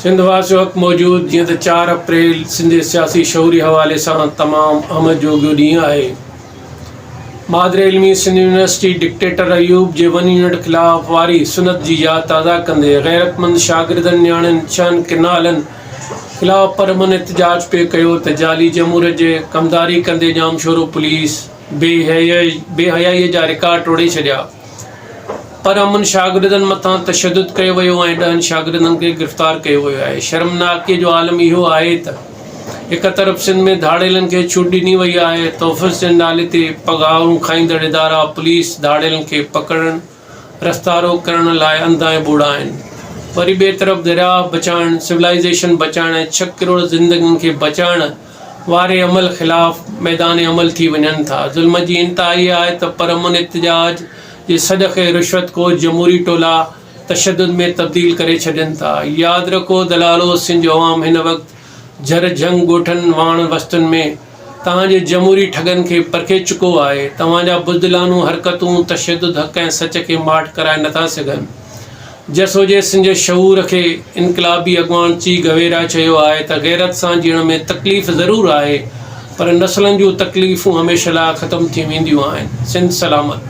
सिंधवासी वक़्तु मौजूद जीअं त 4 अप्रैल सिंध सियासी शऊरी हवाले सां तमामु अहम जोॻियो ॾींहुं आहे। मादरे इल्मी सिंध यूनिवर्सिटी डिक्टेटर अयूब जे 1 यूनिट ख़िलाफ़ वारी सुनत जी यादि ताज़ा कंदे गैरतमंद शागिर्दनि न्याणियुनि छहनि किनालनि ख़िलाफ़ परमन एहतजाज पे कयो त जाली जमूरियत जे कमदारी कंदे जामशोरो पुलिस बेहयाईअ जा रिकॉर्ड टोड़े छॾिया। परमन शागिर्दनि मथां तशद्दुद कयो वियो ऐं 10 शागिर्दनि खे गिरफ़्तार कयो वियो आहे। शर्मनाकीअ जो आलम इहो आहे त हिक तरफ़ सिंध में धाड़ेलनि खे छूट ॾिनी वई आहे, तोहफ़्स जे नाले ते पघारूं खाईंदड़ इदारा पुलिस धाड़ेलनि खे पकड़ण रस्ता रोक करण लाइ अंधा ऐं बूढ़ा आहिनि। वरी ॿिए तरफ़ दरिया बचाइण, सिविलाइज़ेशन बचाइण ऐं 6 करोड़ ज़िंदगियुनि खे बचाइण वारे अमल ख़िलाफ़ मैदान अमल थी वञनि था। ज़ुल्म जी इंतिहा इहा आहे त परमन एहतजाज जे सॾ खे रिश्वतखोर जमूरी टोला तशद्दुद में तब्दील करे छॾनि था। यादि रखो दलालो सिंध जो अवाम हिन वक़्तु झर झंग ॻोठनि वाण वस्तुनि में तव्हांजे जमूरी ठगनि खे परखे चुको आहे। तव्हांजा बुज़दिलानू हरकतूं तशद्दुद हक़ ऐं सच खे माठ कराए नथा सघनि। जसो जे सिंध जे शऊर खे इनक़लाबी अॻवान ची गवेरा चयो आहे त गैरत सां जीअण में तकलीफ़ ज़रूरु आहे, पर नस्लनि जूं तकलीफ़ूं हमेशह लाइ ख़तमु थी वेंदियूं आहिनि। सिंध सलामत।